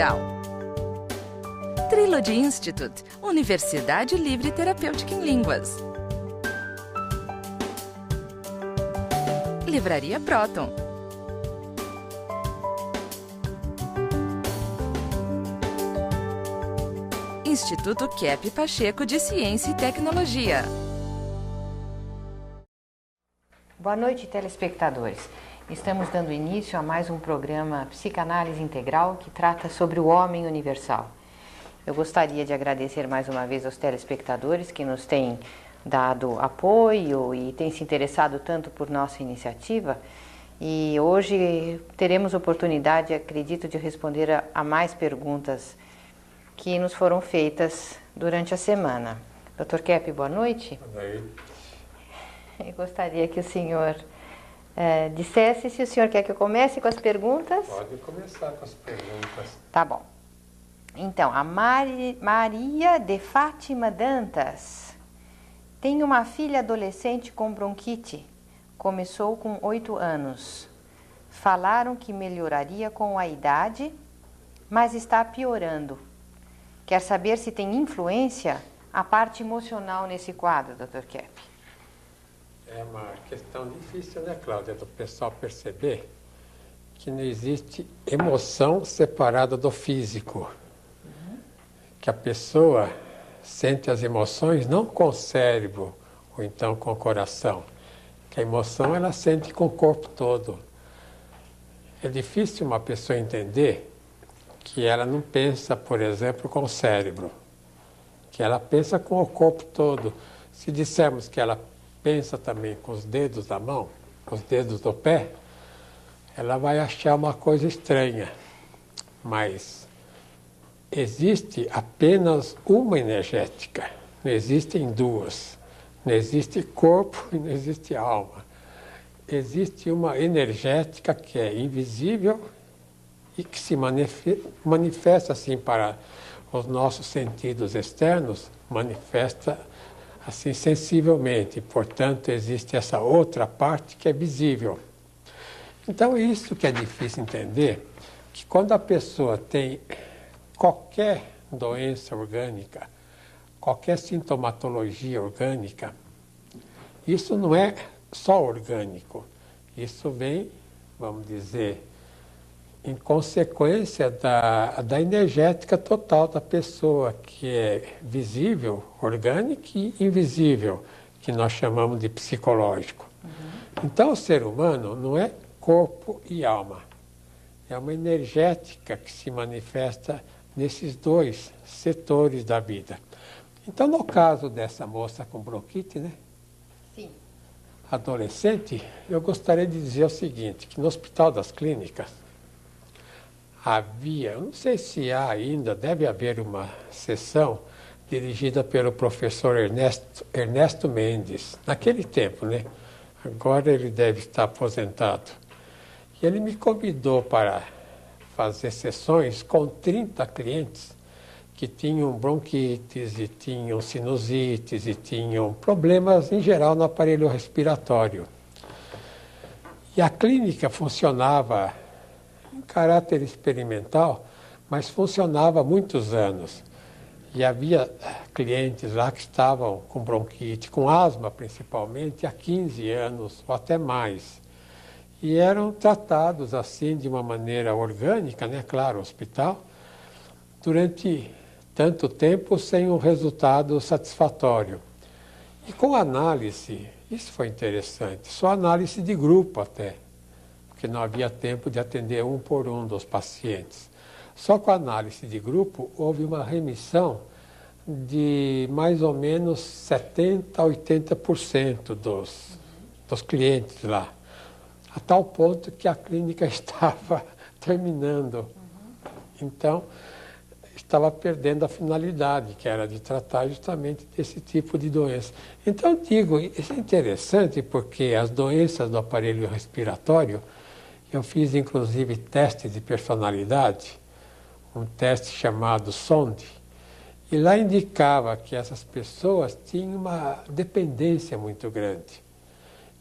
Cultural. Trilogy Institute, Universidade Livre Terapêutica em Línguas. Livraria Proton. Instituto Kepp Pacheco de Ciência e Tecnologia. Boa noite, telespectadores. Estamos dando início a mais um programa Psicanálise Integral que trata sobre o homem universal. Eu gostaria de agradecer mais uma vez aos telespectadores que nos têm dado apoio e têm se interessado tanto por nossa iniciativa. E hoje teremos oportunidade, acredito, de responder a mais perguntas que nos foram feitas durante a semana. Dr. Kepp, boa noite. Boa noite. Eu gostaria que o senhor dissesse se o senhor quer que eu comece com as perguntas. Pode começar com as perguntas. Tá bom. Então, a Maria de Fátima Dantas tem uma filha adolescente com bronquite. Começou com 8 anos. Falaram que melhoraria com a idade, mas está piorando. Quer saber se tem influência a parte emocional nesse quadro, Dr. Kepp? É uma questão difícil, né, Cláudia, do pessoal perceber que não existe emoção separada do físico. Que a pessoa sente as emoções não com o cérebro ou então com o coração. Que a emoção ela sente com o corpo todo. É difícil uma pessoa entender que ela não pensa, por exemplo, com o cérebro. Que ela pensa com o corpo todo. Se dissermos que ela pensa também com os dedos da mão, com os dedos do pé, ela vai achar uma coisa estranha. Mas existe apenas uma energética, não existem duas. Não existe corpo e não existe alma. Existe uma energética que é invisível e que se manifesta assim para os nossos sentidos externos, manifesta assim sensivelmente. Portanto, existe essa outra parte que é visível. Então, isso que é difícil entender, que quando a pessoa tem qualquer doença orgânica, qualquer sintomatologia orgânica, isso não é só orgânico. Isso vem, vamos dizer, em consequência da energética total da pessoa, que é visível, orgânica e invisível, que nós chamamos de psicológico. Então, o ser humano não é corpo e alma. É uma energética que se manifesta nesses dois setores da vida. Então, no caso dessa moça com bronquite, né? Sim. Adolescente, eu gostaria de dizer o seguinte, que no Hospital das Clínicas havia, eu não sei se há ainda, deve haver uma sessão dirigida pelo professor Ernesto Mendes, naquele tempo, né? Agora ele deve estar aposentado. E ele me convidou para fazer sessões com 30 clientes que tinham bronquites e tinham sinusites e tinham problemas em geral no aparelho respiratório. E a clínica funcionava em caráter experimental, mas funcionava há muitos anos. E havia clientes lá que estavam com bronquite, com asma principalmente, há 15 anos ou até mais. E eram tratados assim de uma maneira orgânica, né? Claro, hospital, durante tanto tempo sem um resultado satisfatório. E com análise, isso foi interessante, só análise de grupo até, porque não havia tempo de atender um por um dos pacientes. Só com análise de grupo houve uma remissão de mais ou menos 70% a 80% dos clientes lá. A tal ponto que a clínica estava terminando. Então, estava perdendo a finalidade, que era de tratar justamente desse tipo de doença. Então, digo, isso é interessante porque as doenças do aparelho respiratório, eu fiz inclusive teste de personalidade, um teste chamado SOND, e lá indicava que essas pessoas tinham uma dependência muito grande.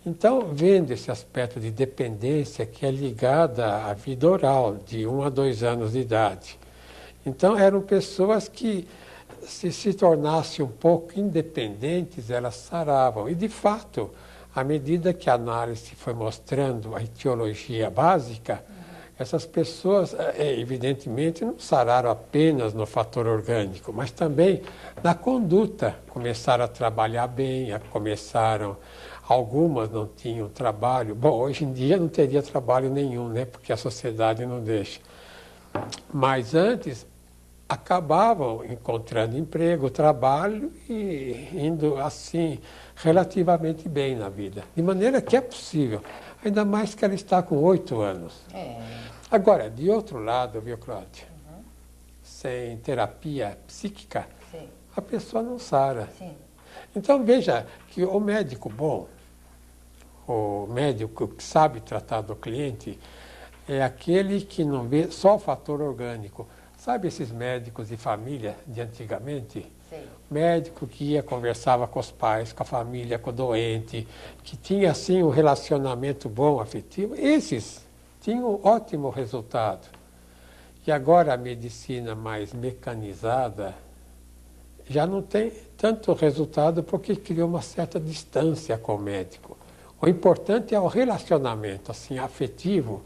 Então, vendo esse aspecto de dependência que é ligada à vida oral, de 1 a 2 anos de idade, Então, eram pessoas que, se tornassem um pouco independentes, elas saravam. E, de fato, à medida que a análise foi mostrando a etiologia básica, essas pessoas, evidentemente, não sararam apenas no fator orgânico, mas também na conduta. Começaram a trabalhar bem, algumas não tinham trabalho. Bom, hoje em dia não teria trabalho nenhum, né? Porque a sociedade não deixa. Mas antes, acabavam encontrando emprego, trabalho e indo assim relativamente bem na vida. De maneira que é possível. Ainda mais que ela está com 8 anos. Agora, de outro lado, viu, Cláudia? Sem terapia psíquica, sim, a pessoa não sara. Sim. Então, veja que o médico bom, o médico que sabe tratar do cliente, é aquele que não vê só o fator orgânico. Sabe esses médicos de família de antigamente? Sim. Médico que ia, conversava com os pais, com a família, com o doente, que tinha assim um relacionamento bom, afetivo. Esses tinham um ótimo resultado. E agora a medicina mais mecanizada já não tem tanto resultado porque criou uma certa distância com o médico. O importante é o relacionamento assim, afetivo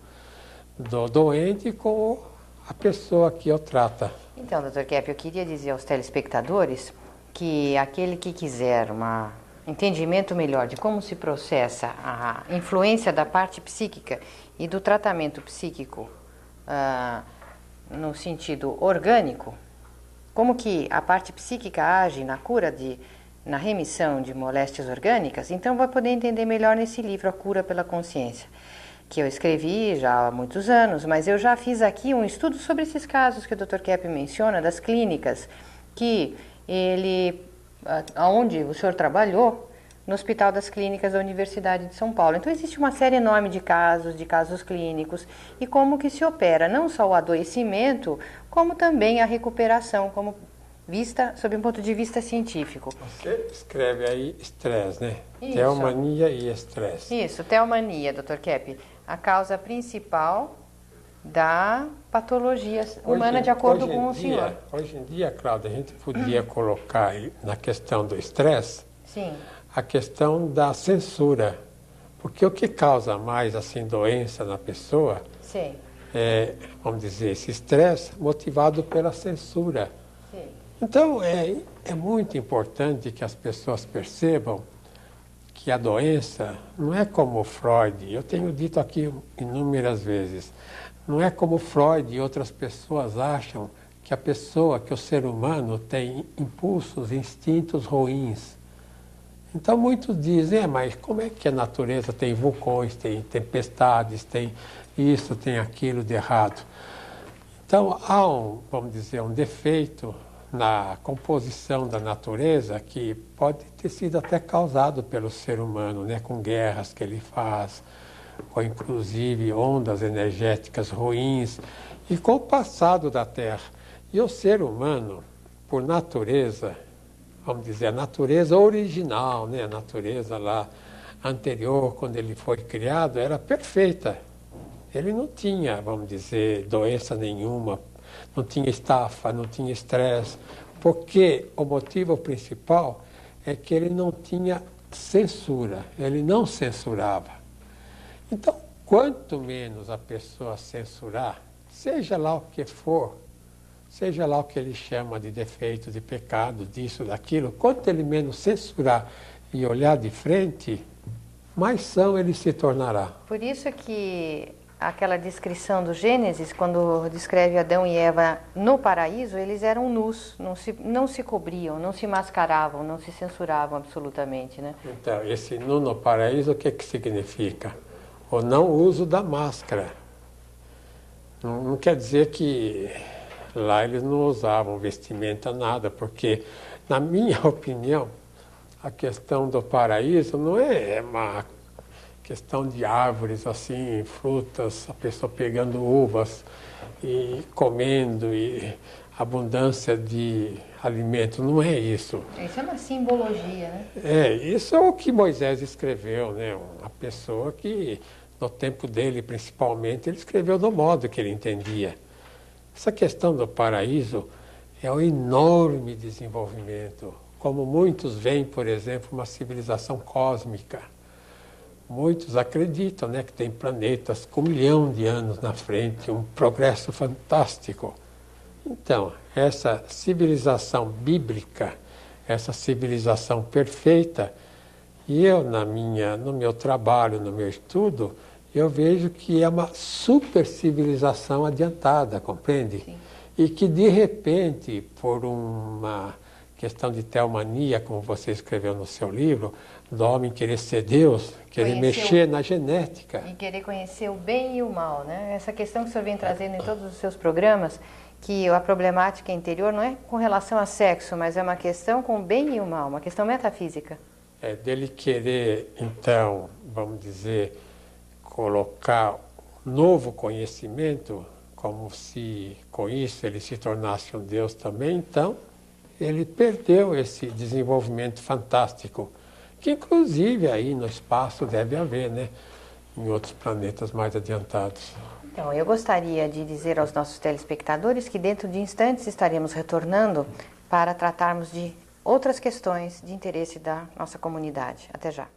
do doente com a pessoa que o trata. Então, Dr. Kepp, eu queria dizer aos telespectadores que aquele que quiser um entendimento melhor de como se processa a influência da parte psíquica e do tratamento psíquico no sentido orgânico, como que a parte psíquica age na cura na remissão de moléstias orgânicas, então vai poder entender melhor nesse livro, A Cura pela Consciência, que eu escrevi já há muitos anos, mas eu já fiz aqui um estudo sobre esses casos que o Dr. Kepp menciona, das clínicas, que onde o senhor trabalhou, no Hospital das Clínicas da Universidade de São Paulo. Então existe uma série enorme de casos clínicos, e como que se opera não só o adoecimento, como também a recuperação, como vista sob um ponto de vista científico. Você escreve aí estresse, né? Isso. Teomania e estresse. Isso, teomania, Dr. Kepp, a causa principal da patologia humana, de acordo com o senhor. Hoje em dia, Cláudia, a gente podia colocar aí na questão do estresse, sim, a questão da censura. Porque o que causa mais assim doença na pessoa sim, é, vamos dizer, esse estresse motivado pela censura. sim. Então, é muito importante que as pessoas percebam que a doença não é como Freud, eu tenho dito aqui inúmeras vezes, não é como Freud e outras pessoas acham que que o ser humano tem impulsos, instintos ruins. Então muitos dizem, mas como é que a natureza tem vulcões, tem tempestades, tem isso, tem aquilo de errado? Então há vamos dizer, um defeito na composição da natureza que pode ter sido até causado pelo ser humano, né, com guerras que ele faz, ou inclusive ondas energéticas ruins, e com o passado da Terra. E o ser humano, por natureza, vamos dizer, a natureza original, né, a natureza lá anterior, quando ele foi criado, era perfeita. Ele não tinha, vamos dizer, doença nenhuma, não tinha estafa, não tinha estresse, porque o motivo principal é que ele não tinha censura, ele não censurava. Então, quanto menos a pessoa censurar, seja lá o que for, seja lá o que ele chama de defeito, de pecado, disso, daquilo, quanto ele menos censurar e olhar de frente, mais são ele se tornará. Por isso que aquela descrição do Gênesis, quando descreve Adão e Eva no paraíso, eles eram nus, não se cobriam, não se mascaravam, não se censuravam absolutamente, né? Então, esse nu no paraíso, o que significa? O não uso da máscara. Não quer dizer que lá eles não usavam vestimenta, nada, porque, na minha opinião, a questão do paraíso não é uma questão de árvores, assim, frutas, a pessoa pegando uvas e comendo, e abundância de alimento, não é isso. Isso é uma simbologia, né? Isso é o que Moisés escreveu, né? Uma pessoa que, no tempo dele, principalmente, ele escreveu do modo que ele entendia. Essa questão do paraíso é um enorme desenvolvimento. Como muitos veem, por exemplo, uma civilização cósmica. Muitos acreditam, né, que tem planetas com 1 milhão de anos na frente, um progresso fantástico. Então, essa civilização bíblica, essa civilização perfeita, e eu, no meu trabalho, no meu estudo, eu vejo que é uma super civilização adiantada, compreende? Sim. E que, de repente, por uma questão de teomania, como você escreveu no seu livro, do homem querer ser Deus, querer mexer na genética. E querer conhecer o bem e o mal, né? Essa questão que o senhor vem trazendo em todos os seus programas, que a problemática interior não é com relação a sexo, mas é uma questão com o bem e o mal, uma questão metafísica. É dele querer, então, vamos dizer, colocar novo conhecimento, como se com isso ele se tornasse um Deus também, então ele perdeu esse desenvolvimento fantástico, que inclusive aí no espaço deve haver, né, em outros planetas mais adiantados. Então, eu gostaria de dizer aos nossos telespectadores que dentro de instantes estaremos retornando para tratarmos de outras questões de interesse da nossa comunidade. Até já.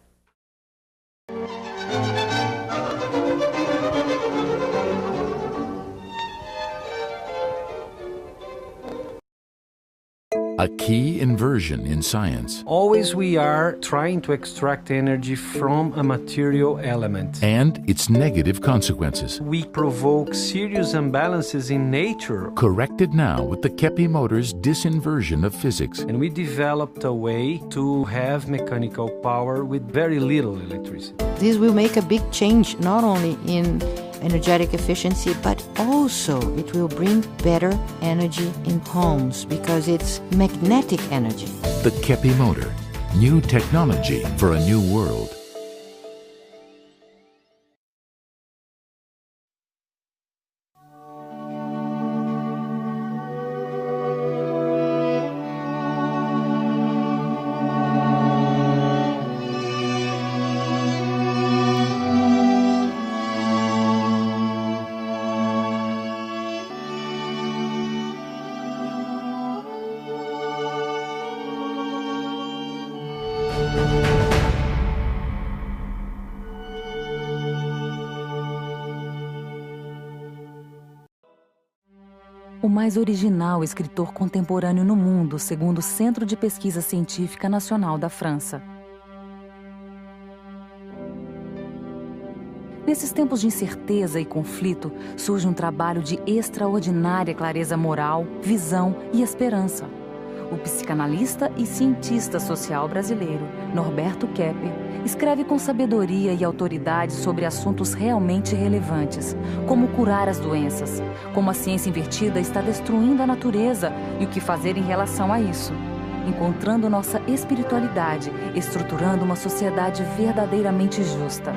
A key inversion in science. Always we are trying to extract energy from a material element. And its negative consequences. We provoke serious imbalances in nature. Corrected now with the Kepi Motors disinversion of physics. And we developed a way to have mechanical power with very little electricity. This will make a big change not only in energetic efficiency, but also it will bring better energy in homes because it's magnetic energy. The Kepi Motor. New technology for a new world. O mais original escritor contemporâneo no mundo, segundo o Centro de Pesquisa Científica Nacional da França. Nesses tempos de incerteza e conflito, surge um trabalho de extraordinária clareza moral, visão e esperança. O psicanalista e cientista social brasileiro, Norberto Keppe, escreve com sabedoria e autoridade sobre assuntos realmente relevantes, como curar as doenças, como a ciência invertida está destruindo a natureza e o que fazer em relação a isso, encontrando nossa espiritualidade, estruturando uma sociedade verdadeiramente justa.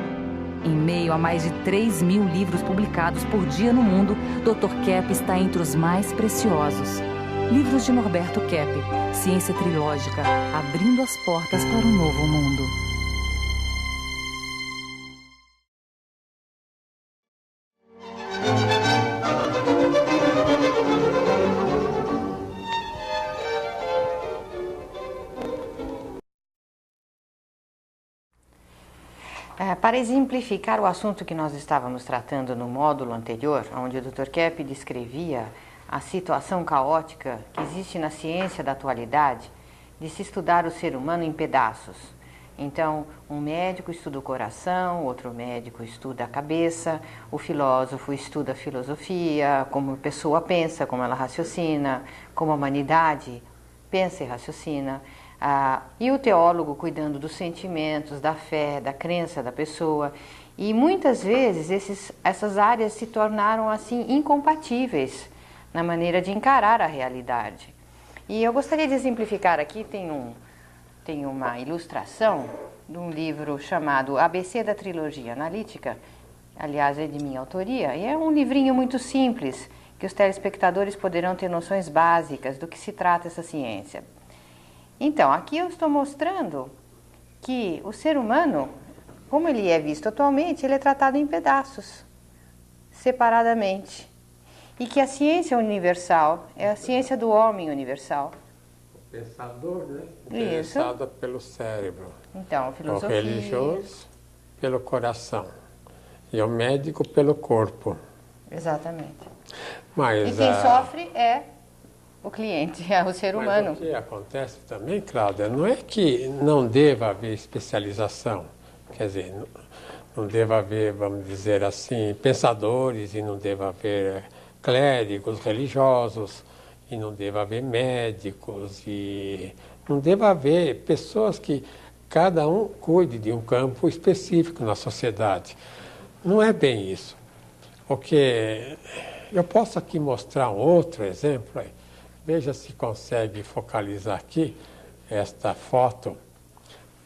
Em meio a mais de 3.000 livros publicados por dia no mundo, Dr. Keppe está entre os mais preciosos. Livros de Norberto Keppe, Ciência Trilógica, abrindo as portas para um novo mundo. Para exemplificar o assunto que nós estávamos tratando no módulo anterior, onde o Dr. Keppe descrevia a situação caótica que existe na ciência da atualidade de se estudar o ser humano em pedaços. Então, um médico estuda o coração, outro médico estuda a cabeça, o filósofo estuda a filosofia, como a pessoa pensa, como ela raciocina, como a humanidade pensa e raciocina. E o teólogo cuidando dos sentimentos, da fé, da crença da pessoa. E muitas vezes essas áreas se tornaram assim incompatíveis na maneira de encarar a realidade. E eu gostaria de exemplificar aqui, tem uma ilustração de um livro chamado ABC da Trilogia Analítica, aliás é de minha autoria, e é um livrinho muito simples, que os telespectadores poderão ter noções básicas do que se trata essa ciência. Então, aqui eu estou mostrando que o ser humano, como ele é visto atualmente, ele é tratado em pedaços, separadamente. E que a ciência universal é a ciência do homem universal. O pensador, né? Isso. Interessado pelo cérebro. Então, O filosofia. religioso pelo coração. E o médico pelo corpo. Exatamente. Mas, E quem sofre é o cliente, é o ser humano. Mas o que acontece também, Cláudia, não é que não deva haver especialização. Quer dizer, não deva haver, vamos dizer assim, pensadores e não deva haver clérigos religiosos e não deva haver médicos e não deva haver pessoas que cada um cuide de um campo específico na sociedade. Não é bem isso. Porque eu posso aqui mostrar um outro exemplo. Aí. Veja se consegue focalizar aqui esta foto.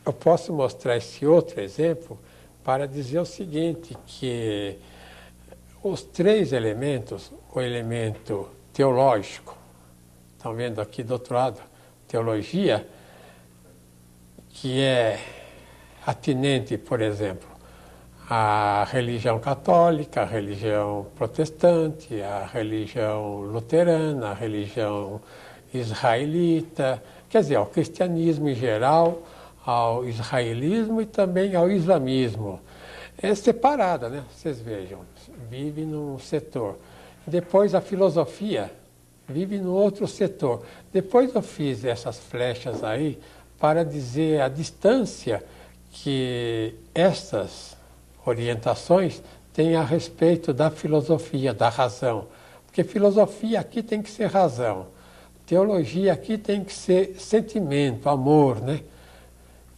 Eu posso mostrar esse outro exemplo para dizer o seguinte, que os três elementos, o elemento teológico, estão vendo aqui do outro lado, teologia, que é atinente, por exemplo, à religião católica, à religião protestante, à religião luterana, à religião israelita, quer dizer, ao cristianismo em geral, ao israelismo e também ao islamismo. É separada, né? Vocês vejam, vive num setor. Depois a filosofia vive no outro setor. Depois eu fiz essas flechas aí para dizer a distância que essas orientações têm a respeito da filosofia, da razão. Porque filosofia aqui tem que ser razão. Teologia aqui tem que ser sentimento, amor, né?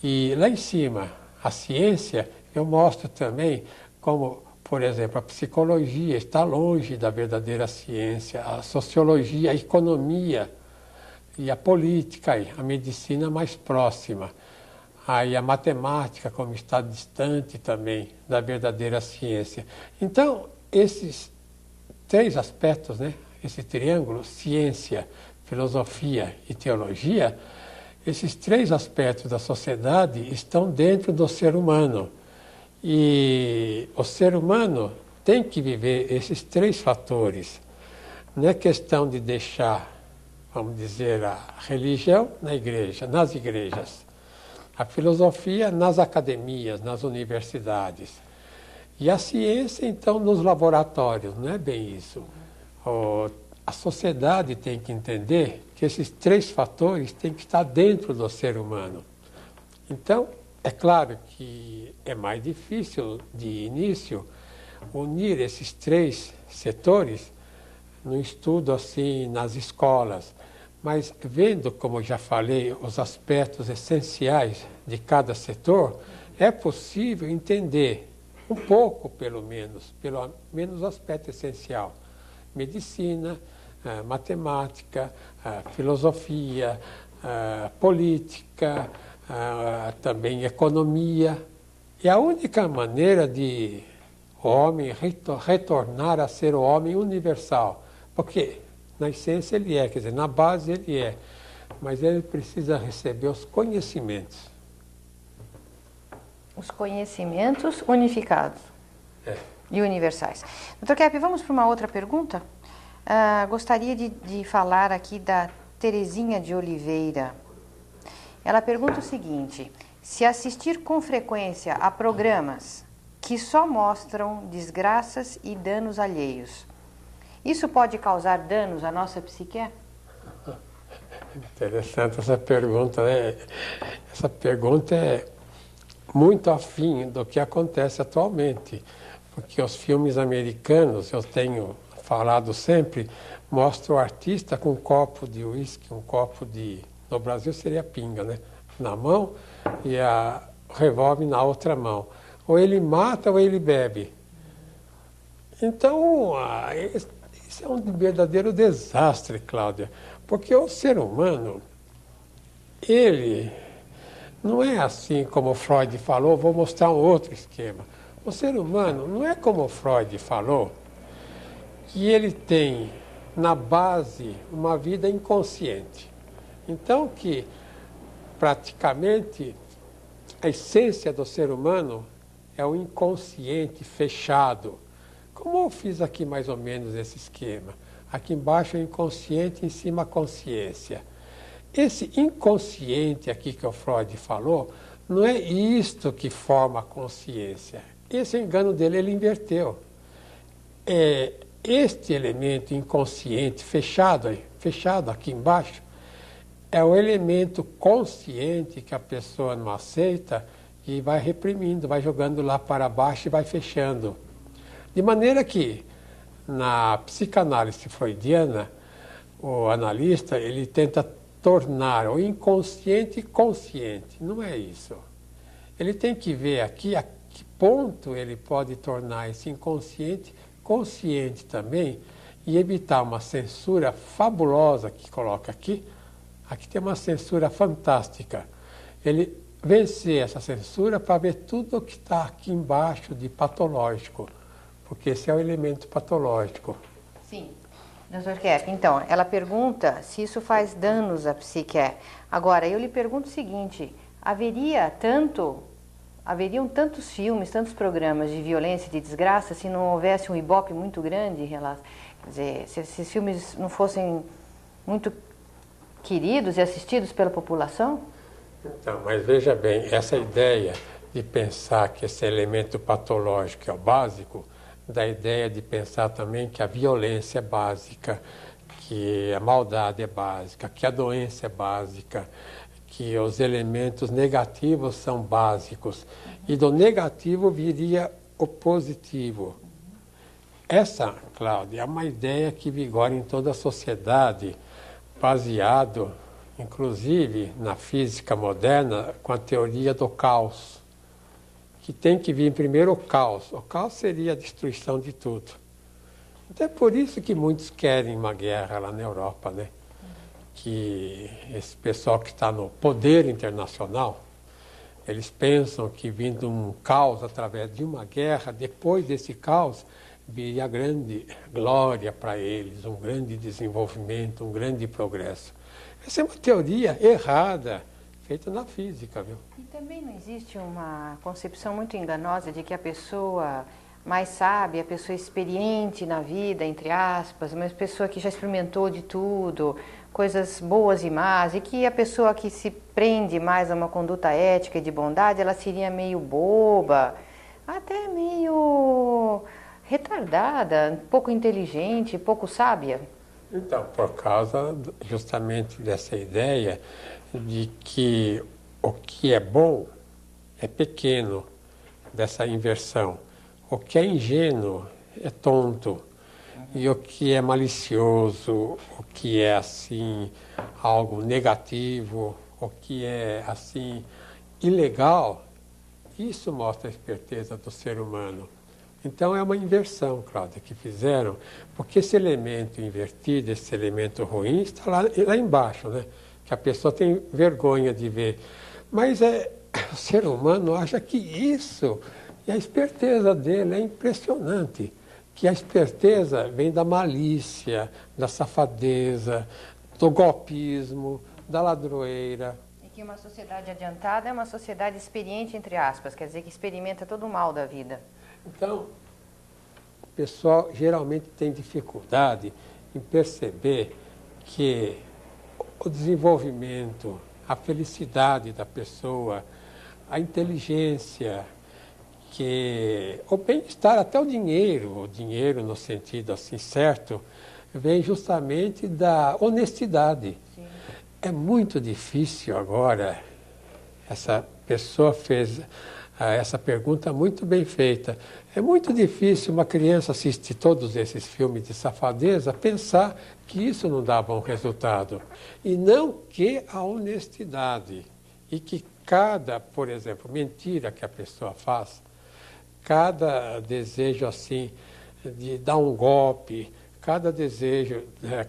E lá em cima, a ciência, eu mostro também como, por exemplo, a psicologia está longe da verdadeira ciência, a sociologia, a economia e a política, a medicina mais próxima. Aí a matemática, como está distante também da verdadeira ciência. Então, esses três aspectos, né? Esse triângulo, ciência, filosofia e teologia, esses três aspectos da sociedade estão dentro do ser humano. E o ser humano tem que viver esses três fatores. Não é questão de deixar, vamos dizer, a religião na igreja, nas igrejas, a filosofia nas academias, nas universidades, e a ciência, então, nos laboratórios. Não é bem isso. A sociedade tem que entender que esses três fatores têm que estar dentro do ser humano. Então, é claro que é mais difícil, de início, unir esses três setores no estudo assim nas escolas, mas vendo, como já falei, os aspectos essenciais de cada setor, é possível entender um pouco, pelo menos o aspecto essencial. Medicina, matemática, filosofia, política, também economia. E a única maneira de o homem retornar a ser o homem universal, porque na essência ele é, quer dizer, na base ele é, mas ele precisa receber os conhecimentos. Os conhecimentos unificados e universais. Dr. Kepp, vamos para uma outra pergunta? Gostaria de falar aqui da Terezinha de Oliveira. Ela pergunta o seguinte: se assistir com frequência a programas que só mostram desgraças e danos alheios, isso pode causar danos à nossa psique? Interessante essa pergunta, né? Essa pergunta é muito afim do que acontece atualmente, porque os filmes americanos, eu tenho falado sempre, mostram o artista com um copo de uísque, um copo de... No Brasil seria pinga, né? Na mão e a revólver na outra mão. Ou ele mata ou ele bebe. Então, isso é um verdadeiro desastre, Cláudia, porque o ser humano, ele não é assim como Freud falou. Vou mostrar um outro esquema. O ser humano não é como Freud falou, que ele tem na base uma vida inconsciente. Então que praticamente a essência do ser humano é o inconsciente fechado. Como eu fiz aqui mais ou menos esse esquema. Aqui embaixo é o inconsciente, em cima a consciência. Esse inconsciente aqui que o Freud falou, não é isto que forma a consciência. Esse engano dele, ele inverteu. Este elemento inconsciente fechado aqui embaixo, é o elemento consciente que a pessoa não aceita e vai reprimindo, vai jogando lá para baixo e vai fechando. De maneira que, na psicanálise freudiana, o analista ele tenta tornar o inconsciente consciente. Não é isso. Ele tem que ver aqui a que ponto ele pode tornar esse inconsciente consciente também e evitar uma censura fabulosa que coloca aqui. Aqui tem uma censura fantástica. Ele vencer essa censura para ver tudo o que está aqui embaixo de patológico, porque esse é o elemento patológico. Sim. Dr. Kepp, então, ela pergunta se isso faz danos à psique. Agora, eu lhe pergunto o seguinte, haveriam tantos filmes, tantos programas de violência e de desgraça se não houvesse um ibope muito grande? Quer dizer, se esses filmes não fossem muito queridos e assistidos pela população? Então, mas veja bem, essa ideia de pensar que esse elemento patológico é o básico, da ideia de pensar também que a violência é básica, que a maldade é básica, que a doença é básica, que os elementos negativos são básicos. E do negativo viria o positivo. Essa, Cláudia, é uma ideia que vigora em toda a sociedade, baseado, inclusive, na física moderna, com a teoria do caos. Que tem que vir primeiro o caos. O caos seria a destruição de tudo. Então é por isso que muitos querem uma guerra lá na Europa, né? Que esse pessoal que está no poder internacional, eles pensam que vindo um caos através de uma guerra, depois desse caos, viria grande glória para eles, um grande desenvolvimento, um grande progresso. Essa é uma teoria errada, feita na física, viu? E também não existe uma concepção muito enganosa de que a pessoa mais sábia, a pessoa experiente na vida, entre aspas, uma pessoa que já experimentou de tudo, coisas boas e más, e que a pessoa que se prende mais a uma conduta ética e de bondade, ela seria meio boba, até meio retardada, pouco inteligente, pouco sábia? Então, por causa justamente dessa ideia de que o que é bom é pequeno, dessa inversão. O que é ingênuo é tonto. E o que é malicioso, o que é assim algo negativo, o que é assim ilegal, isso mostra a esperteza do ser humano. Então é uma inversão, Cláudia, que fizeram, porque esse elemento invertido, esse elemento ruim, está lá embaixo, né? Que a pessoa tem vergonha de ver. Mas o ser humano acha que isso, e a esperteza dele é impressionante, que a esperteza vem da malícia, da safadeza, do golpismo, da ladroeira. E que uma sociedade adiantada é uma sociedade experiente, entre aspas, quer dizer que experimenta todo o mal da vida. Então, o pessoal geralmente tem dificuldade em perceber que o desenvolvimento, a felicidade da pessoa, a inteligência, que o bem-estar, até o dinheiro no sentido assim certo, vem justamente da honestidade. Sim. É muito difícil agora, essa pessoa fez essa pergunta muito bem feita. É muito difícil uma criança assistir todos esses filmes de safadeza, pensar que isso não dá bom resultado. E não que a honestidade, e que cada, por exemplo, mentira que a pessoa faz, cada desejo assim de dar um golpe, cada desejo,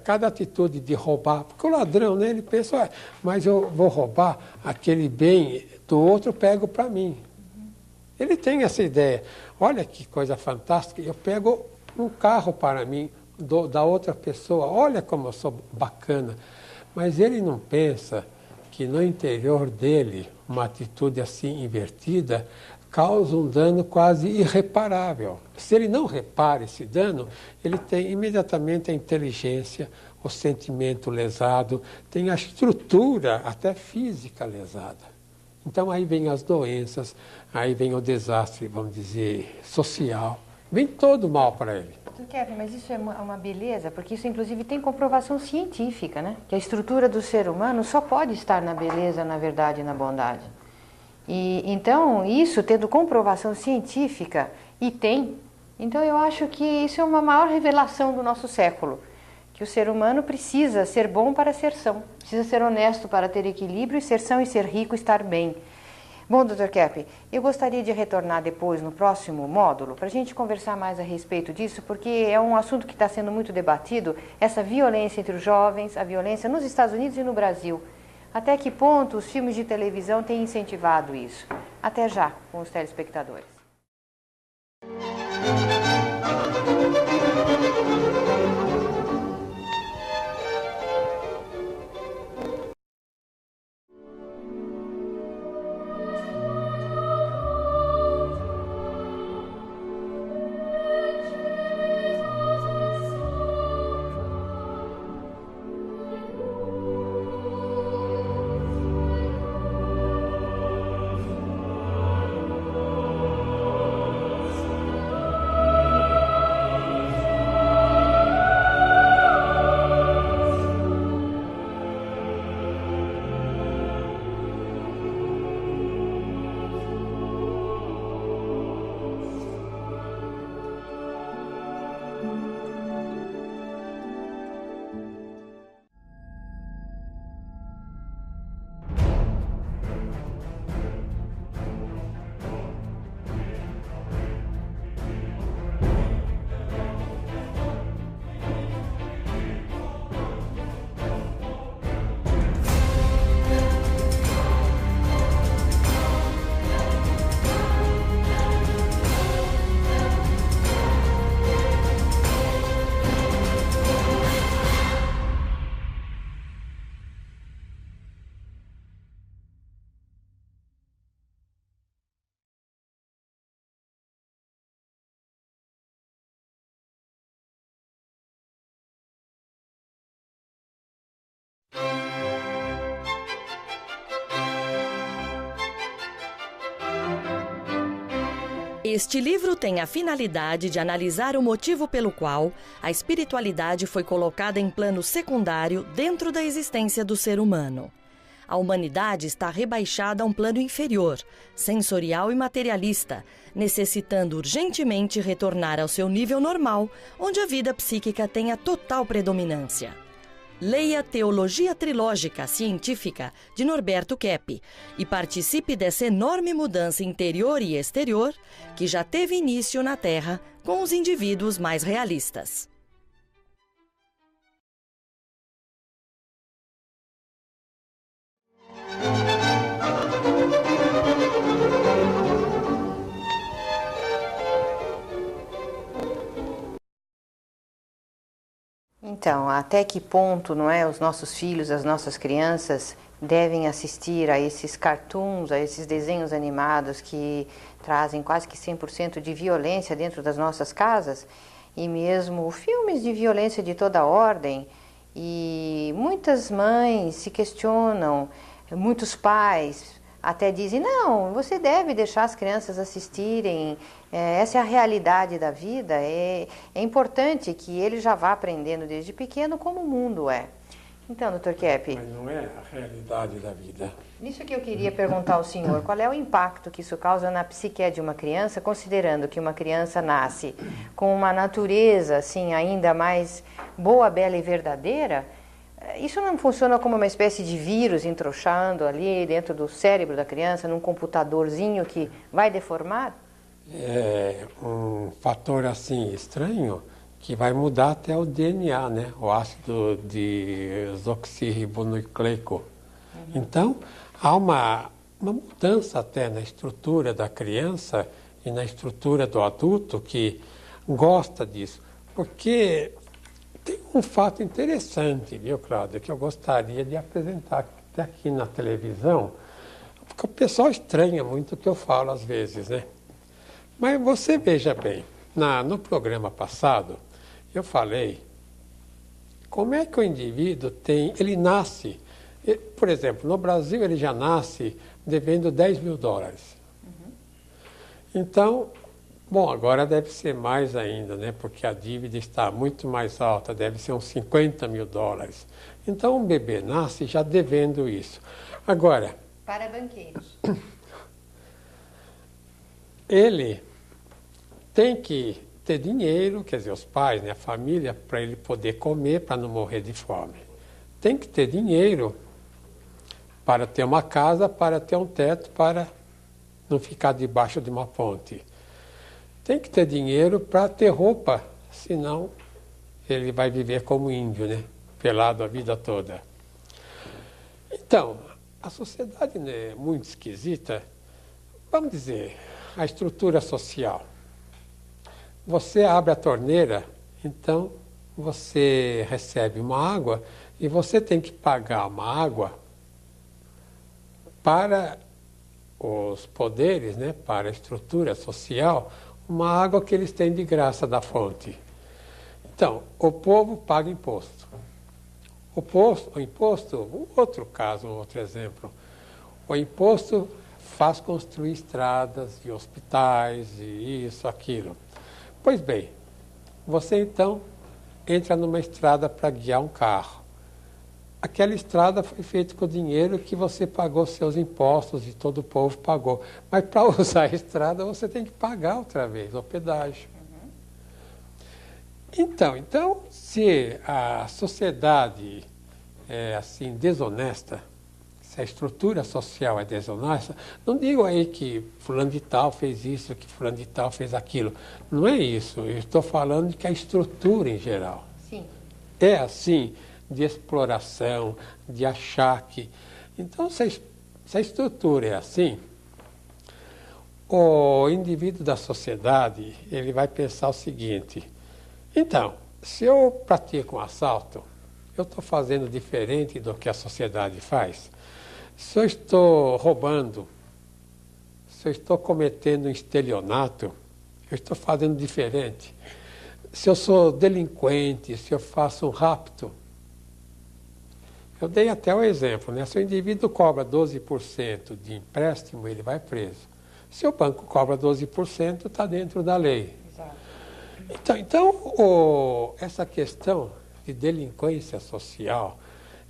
cada atitude de roubar, porque o ladrão, né, ele pensa, mas eu vou roubar aquele bem do outro, pego para mim. Ele tem essa ideia, olha que coisa fantástica, eu pego um carro para mim, da outra pessoa, olha como eu sou bacana. Mas ele não pensa que no interior dele, uma atitude assim invertida, causa um dano quase irreparável. Se ele não repara esse dano, ele tem imediatamente a inteligência, o sentimento lesado, tem a estrutura até física lesada. Então aí vem as doenças, aí vem o desastre, vamos dizer, social, vem todo o mal para ele. Kevin, mas isso é uma beleza, porque isso inclusive tem comprovação científica, né? Que a estrutura do ser humano só pode estar na beleza, na verdade e na bondade. E então, isso tendo comprovação científica, e tem, então eu acho que isso é uma maior revelação do nosso século, que o ser humano precisa ser bom para ser são, precisa ser honesto para ter equilíbrio, e ser são e ser rico, estar bem. Bom, Dr. Kepp, eu gostaria de retornar depois no próximo módulo para a gente conversar mais a respeito disso, porque é um assunto que está sendo muito debatido, essa violência entre os jovens, a violência nos Estados Unidos e no Brasil. Até que ponto os filmes de televisão têm incentivado isso? Até já, com os telespectadores. Este livro tem a finalidade de analisar o motivo pelo qual a espiritualidade foi colocada em plano secundário dentro da existência do ser humano. A humanidade está rebaixada a um plano inferior, sensorial e materialista, necessitando urgentemente retornar ao seu nível normal, onde a vida psíquica tem a total predominância. Leia Teologia Trilógica Científica, de Norberto Kepp, e participe dessa enorme mudança interior e exterior que já teve início na Terra com os indivíduos mais realistas. Então, até que ponto, não é, os nossos filhos, as nossas crianças devem assistir a esses cartoons, a esses desenhos animados que trazem quase que 100% de violência dentro das nossas casas, e mesmo filmes de violência de toda ordem, e muitas mães se questionam, muitos pais até dizem, não, você deve deixar as crianças assistirem, essa é a realidade da vida, é importante que ele já vá aprendendo desde pequeno como o mundo é. Então, Dr. Kepp... Mas não é a realidade da vida. Isso que eu queria perguntar ao senhor, qual é o impacto que isso causa na psique de uma criança, considerando que uma criança nasce com uma natureza assim ainda mais boa, bela e verdadeira? Isso não funciona como uma espécie de vírus entrouxando ali dentro do cérebro da criança, num computadorzinho que vai deformar? É um fator assim estranho que vai mudar até o DNA, né? O ácido desoxirribonucleico. Então, há uma mudança até na estrutura da criança e na estrutura do adulto que gosta disso. Porque tem um fato interessante, viu, Cláudia, que eu gostaria de apresentar até aqui na televisão. porque o pessoal estranha muito o que eu falo às vezes, né? Mas você veja bem, no programa passado, eu falei como é que o indivíduo ele nasce, por exemplo, no Brasil ele já nasce devendo 10 mil dólares. Então, bom, agora deve ser mais ainda, né? Porque a dívida está muito mais alta, deve ser uns 50 mil dólares. Então, um bebê nasce já devendo isso. Agora... Para banqueiros. Ele tem que ter dinheiro, quer dizer, os pais, né, a família, para ele poder comer, para não morrer de fome. Tem que ter dinheiro para ter uma casa, para ter um teto, para não ficar debaixo de uma ponte. Tem que ter dinheiro para ter roupa, senão ele vai viver como índio, né, pelado a vida toda. Então, a sociedade, né, é muito esquisita. Vamos dizer, a estrutura social. Você abre a torneira, então você recebe uma água e você tem que pagar uma água para os poderes, né, para a estrutura social, uma água que eles têm de graça da fonte. Então, o povo paga imposto. O imposto, um outro caso, um outro exemplo, o imposto faz construir estradas e hospitais e isso, aquilo. Pois bem, você então entra numa estrada para guiar um carro. Aquela estrada foi feita com o dinheiro que você pagou seus impostos e todo o povo pagou. Mas para usar a estrada você tem que pagar outra vez o pedágio. Então, se a sociedade é assim desonesta, se a estrutura social é desonesta, não digo aí que fulano de tal fez isso, que fulano de tal fez aquilo. Não é isso. Eu estou falando de que a estrutura em geral é assim, de exploração, de achaque. Então, se a estrutura é assim, o indivíduo da sociedade, ele vai pensar o seguinte: então, se eu pratico um assalto, eu estou fazendo diferente do que a sociedade faz. Se eu estou roubando, se eu estou cometendo um estelionato, eu estou fazendo diferente. Se eu sou delinquente, se eu faço um rapto. Eu dei até o exemplo, né? Se o indivíduo cobra 12% de empréstimo, ele vai preso. Se o banco cobra 12%, está dentro da lei. Então, essa questão de delinquência social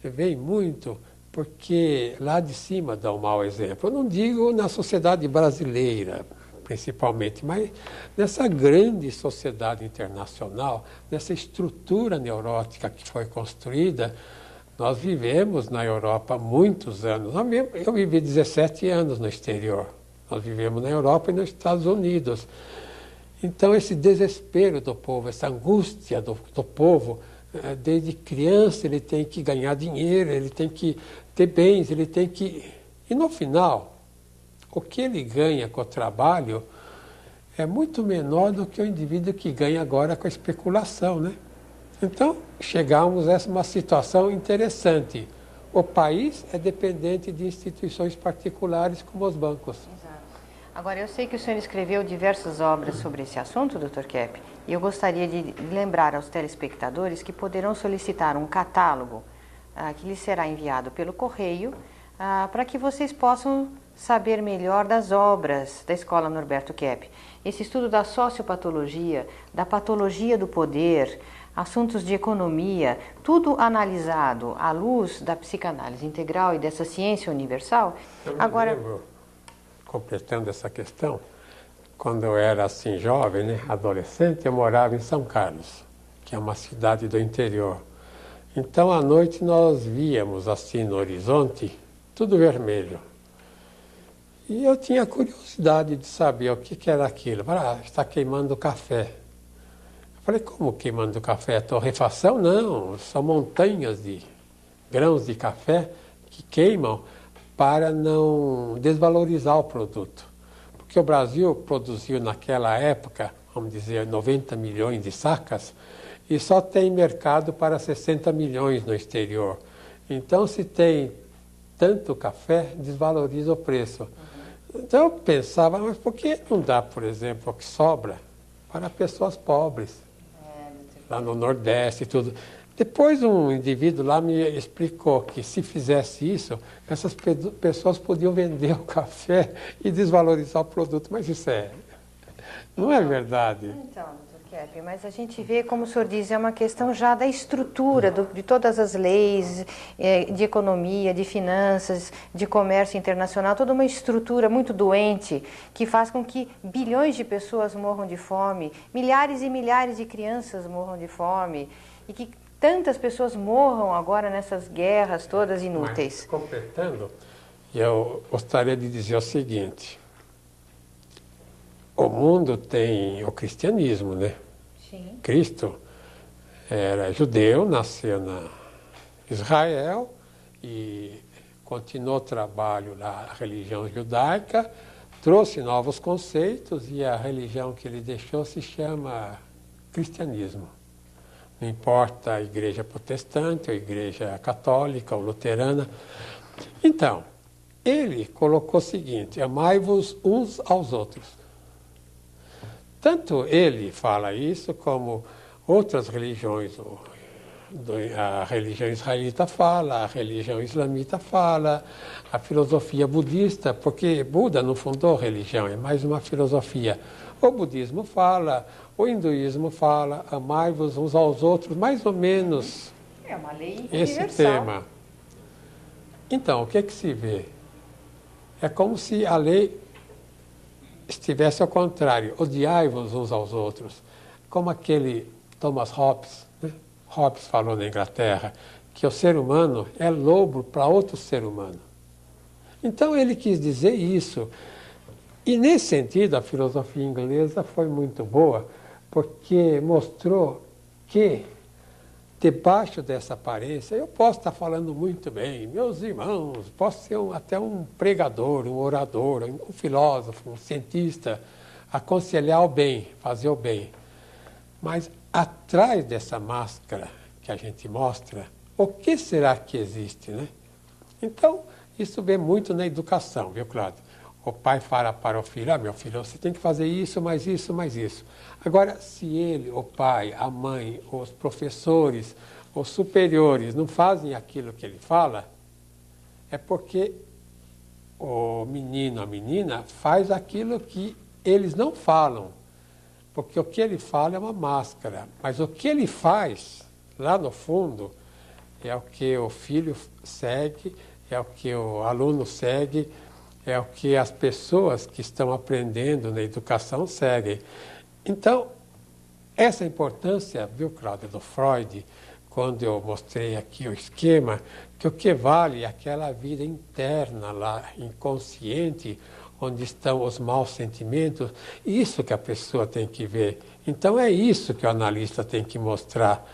vem muito porque lá de cima dá um mau exemplo. Eu não digo na sociedade brasileira, principalmente, mas nessa grande sociedade internacional, nessa estrutura neurótica que foi construída. Nós vivemos na Europa há muitos anos. Eu vivi 17 anos no exterior. Nós vivemos na Europa e nos Estados Unidos. Então, esse desespero do povo, essa angústia do povo, desde criança ele tem que ganhar dinheiro, ele tem que ter bens, ele tem que... E no final, o que ele ganha com o trabalho é muito menor do que o indivíduo que ganha agora com a especulação, né? Então, chegamos a uma situação interessante. O país é dependente de instituições particulares como os bancos. Exato. Agora, eu sei que o senhor escreveu diversas obras sobre esse assunto, Dr. Kepp, e eu gostaria de lembrar aos telespectadores que poderão solicitar um catálogo que lhes será enviado pelo correio para que vocês possam saber melhor das obras da Escola Norberto Kepp. Esse estudo da sociopatologia, da patologia do poder, assuntos de economia, tudo analisado à luz da psicanálise integral e dessa ciência universal. Agora, lembro, completando essa questão, quando eu era assim jovem, né, adolescente, eu morava em São Carlos, que é uma cidade do interior. Então, à noite, nós víamos assim no horizonte, tudo vermelho. E eu tinha curiosidade de saber o que era aquilo. Está queimando café. Eu falei, como queimando café? Torrefação? Não, são montanhas de grãos de café que queimam para não desvalorizar o produto. Porque o Brasil produziu naquela época, vamos dizer, 90 milhões de sacas, e só tem mercado para 60 milhões no exterior. Então, se tem tanto café, desvaloriza o preço. Então eu pensava, mas por que não dá, por exemplo, o que sobra para pessoas pobres, lá no Nordeste e tudo? Depois um indivíduo lá me explicou que se fizesse isso, essas pessoas podiam vender o café e desvalorizar o produto, mas isso não é verdade. Então, doutor Kepp, mas a gente vê, como o senhor diz, é uma questão já da estrutura de todas as leis de economia, de finanças, de comércio internacional, toda uma estrutura muito doente que faz com que bilhões de pessoas morram de fome, milhares e milhares de crianças morram de fome e que tantas pessoas morram agora nessas guerras todas inúteis. Mas, completando, eu gostaria de dizer o seguinte: o mundo tem o cristianismo, né? Sim. Cristo era judeu, nasceu na Israel e continuou o trabalho na religião judaica, trouxe novos conceitos e a religião que ele deixou se chama cristianismo. Não importa a igreja protestante, a igreja católica ou luterana. Então, ele colocou o seguinte: amai-vos uns aos outros. Tanto ele fala isso, como outras religiões, a religião israelita fala, a religião islamita fala, a filosofia budista, porque Buda não fundou religião, é mais uma filosofia. O budismo fala, o hinduísmo fala, amai-vos uns aos outros, mais ou menos É uma lei esse universal. tema. Então, o que se vê? É como se a lei estivesse ao contrário, odiai-vos uns aos outros. Como aquele Thomas Hobbes, né? Hobbes falou na Inglaterra, que o ser humano é lobo para outro ser humano. Então ele quis dizer isso. E nesse sentido a filosofia inglesa foi muito boa, porque mostrou que debaixo dessa aparência eu posso estar falando muito bem, meus irmãos, posso ser até um pregador, um orador, um filósofo, um cientista, aconselhar o bem, fazer o bem. Mas atrás dessa máscara que a gente mostra, o que será que existe, né? Então, isso vem muito na educação, viu, Cláudio? O pai fala para o filho: meu filho, você tem que fazer isso, mais isso, mais isso. Agora, se ele, o pai, a mãe, os professores, os superiores não fazem aquilo que ele fala, é porque o menino, a menina, faz aquilo que eles não falam. Porque o que ele fala é uma máscara, mas o que ele faz, lá no fundo, é o que o filho segue, é o que o aluno segue, é o que as pessoas que estão aprendendo na educação seguem. Então, essa importância, viu, Cláudia, do Freud, quando eu mostrei aqui o esquema, que o que vale é aquela vida interna lá, inconsciente, onde estão os maus sentimentos, isso que a pessoa tem que ver. Então é isso que o analista tem que mostrar.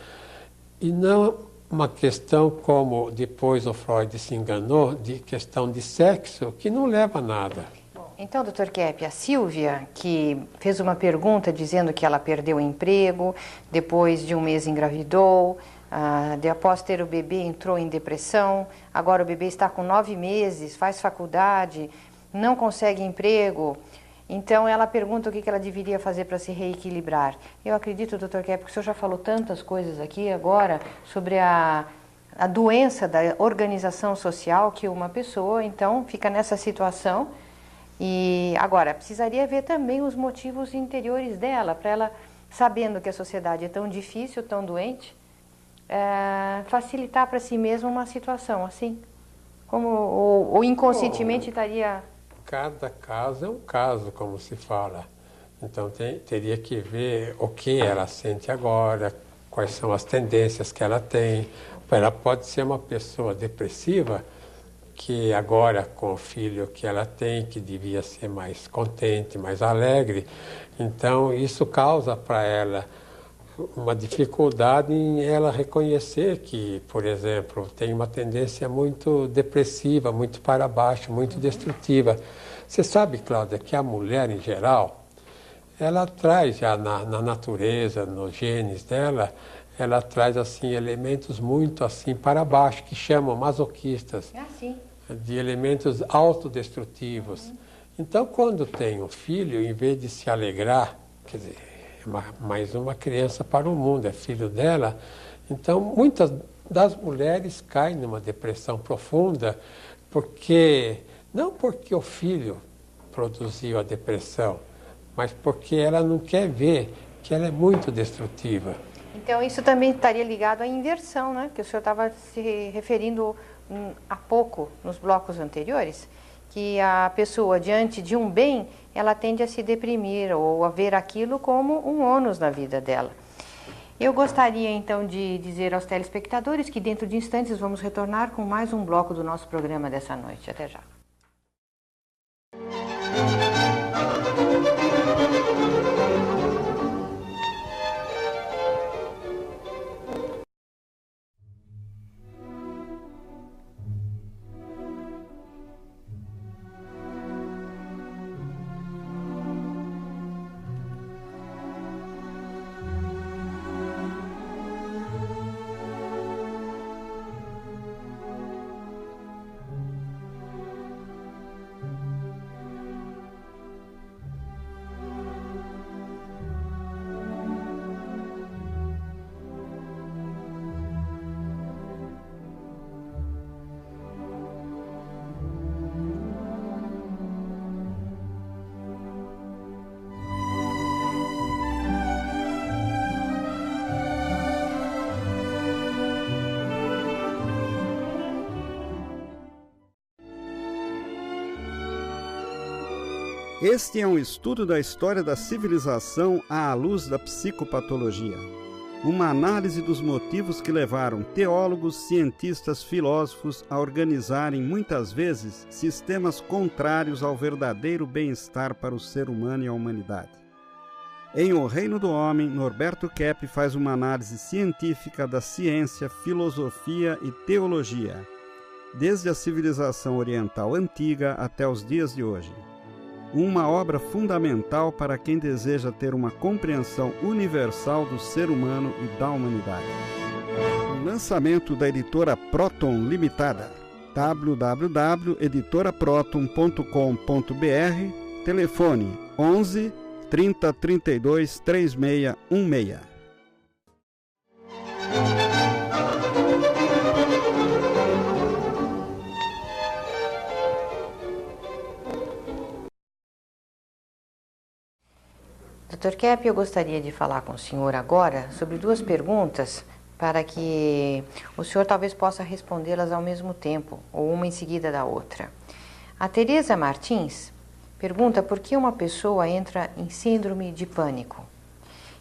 E não uma questão como depois o Freud se enganou, de questão de sexo, que não leva a nada. Então, doutor Kepp, a Silvia, que fez uma pergunta dizendo que ela perdeu o emprego, depois de um mês engravidou, após ter o bebê entrou em depressão, agora o bebê está com 9 meses, faz faculdade, não consegue emprego. Então, ela pergunta o que ela deveria fazer para se reequilibrar. Eu acredito, doutor Kepp, que o senhor já falou tantas coisas aqui agora sobre a doença da organização social, que uma pessoa, então, fica nessa situação. E agora, precisaria ver também os motivos interiores dela, para ela, sabendo que a sociedade é tão difícil, tão doente, facilitar para si mesma uma situação assim. Como, ou inconscientemente estaria... Cada caso é um caso, como se fala. Então teria que ver o que ela sente agora, quais são as tendências que ela tem. Ela pode ser uma pessoa depressiva, que agora com o filho que ela tem, que devia ser mais contente, mais alegre, então isso causa para ela uma dificuldade em ela reconhecer que, por exemplo, tem uma tendência muito depressiva, muito para baixo, muito destrutiva. Você sabe, Cláudia, que a mulher em geral, ela traz já na natureza, nos genes dela, ela traz assim elementos muito assim para baixo, que chamam masoquistas. Sim. de elementos autodestrutivos. Então, quando tem um filho, em vez de se alegrar, quer dizer, mais uma criança para o mundo, é filho dela, então muitas das mulheres caem numa depressão profunda, não porque o filho produziu a depressão, mas porque ela não quer ver que ela é muito destrutiva. Então isso também estaria ligado à inversão, né? Que o senhor estava se referindo há pouco, nos blocos anteriores, que a pessoa, diante de um bem, ela tende a se deprimir ou a ver aquilo como um ônus na vida dela. Eu gostaria, então, de dizer aos telespectadores que dentro de instantes vamos retornar com mais um bloco do nosso programa dessa noite. Até já. Este é um estudo da história da civilização à luz da psicopatologia. Uma análise dos motivos que levaram teólogos, cientistas, filósofos a organizarem, muitas vezes, sistemas contrários ao verdadeiro bem-estar para o ser humano e a humanidade. Em O Reino do Homem, Norberto Kepp faz uma análise científica da ciência, filosofia e teologia, desde a civilização oriental antiga até os dias de hoje. Uma obra fundamental para quem deseja ter uma compreensão universal do ser humano e da humanidade. Um lançamento da editora Proton Limitada. www.editoraproton.com.br. Telefone 11 30 32 3616. Dr. Kepp, eu gostaria de falar com o senhor agora sobre duas perguntas para que o senhor talvez possa respondê-las ao mesmo tempo, ou uma em seguida da outra. A Tereza Martins pergunta por que uma pessoa entra em síndrome de pânico.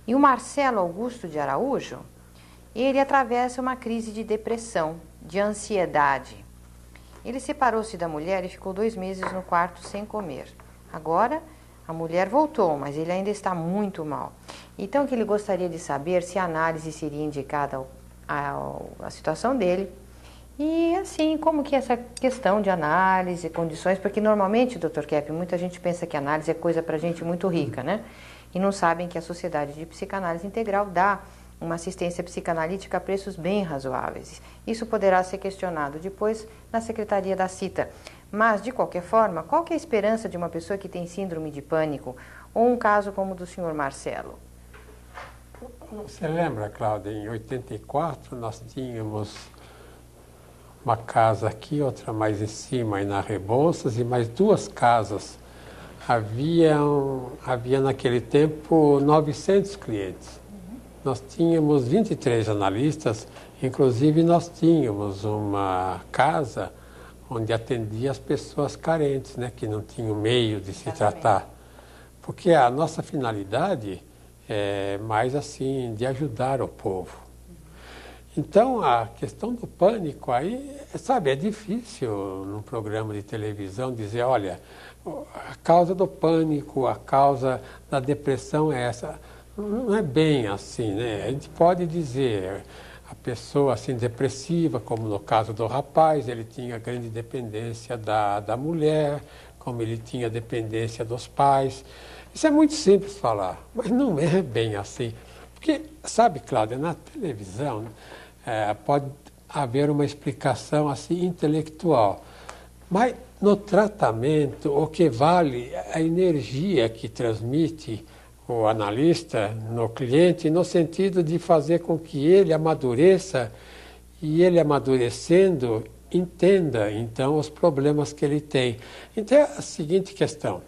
E o Marcelo Augusto de Araújo, ele atravessa uma crise de depressão, de ansiedade. Ele separou-se da mulher e ficou 2 meses no quarto sem comer. Agora, a mulher voltou, mas ele ainda está muito mal. Então, que ele gostaria de saber se a análise seria indicada à situação dele. E, assim, como que essa questão de análise, condições... Porque, normalmente, Dr. Kepp, muita gente pensa que análise é coisa para gente muito rica, né? E não sabem que a Sociedade de Psicanálise Integral dá uma assistência psicanalítica a preços bem razoáveis. Isso poderá ser questionado depois na Secretaria da CITA. Mas, de qualquer forma, qual que é a esperança de uma pessoa que tem síndrome de pânico ou um caso como o do senhor Marcelo? Você lembra, Cláudia, em 84 nós tínhamos uma casa aqui, outra mais em cima, aí na Rebouças, e mais 2 casas. Havia naquele tempo 900 clientes. Nós tínhamos 23 analistas, inclusive nós tínhamos uma casa onde atendia as pessoas carentes, né, que não tinham meio de se tratar. Porque a nossa finalidade é mais assim, de ajudar o povo. Então, a questão do pânico aí, sabe, é difícil num programa de televisão dizer, olha, a causa do pânico, a causa da depressão é essa. Não é bem assim, né? A gente pode dizer... A pessoa assim depressiva, como no caso do rapaz, ele tinha grande dependência da mulher, como ele tinha dependência dos pais. Isso é muito simples falar, mas não é bem assim. Porque, sabe, Cláudia, na televisão pode haver uma explicação assim intelectual, Mas no tratamento, o que vale é a energia que transmite o analista no cliente, no sentido de fazer com que ele amadureça e ele amadurecendo entenda então os problemas que ele tem. Então é a seguinte questão: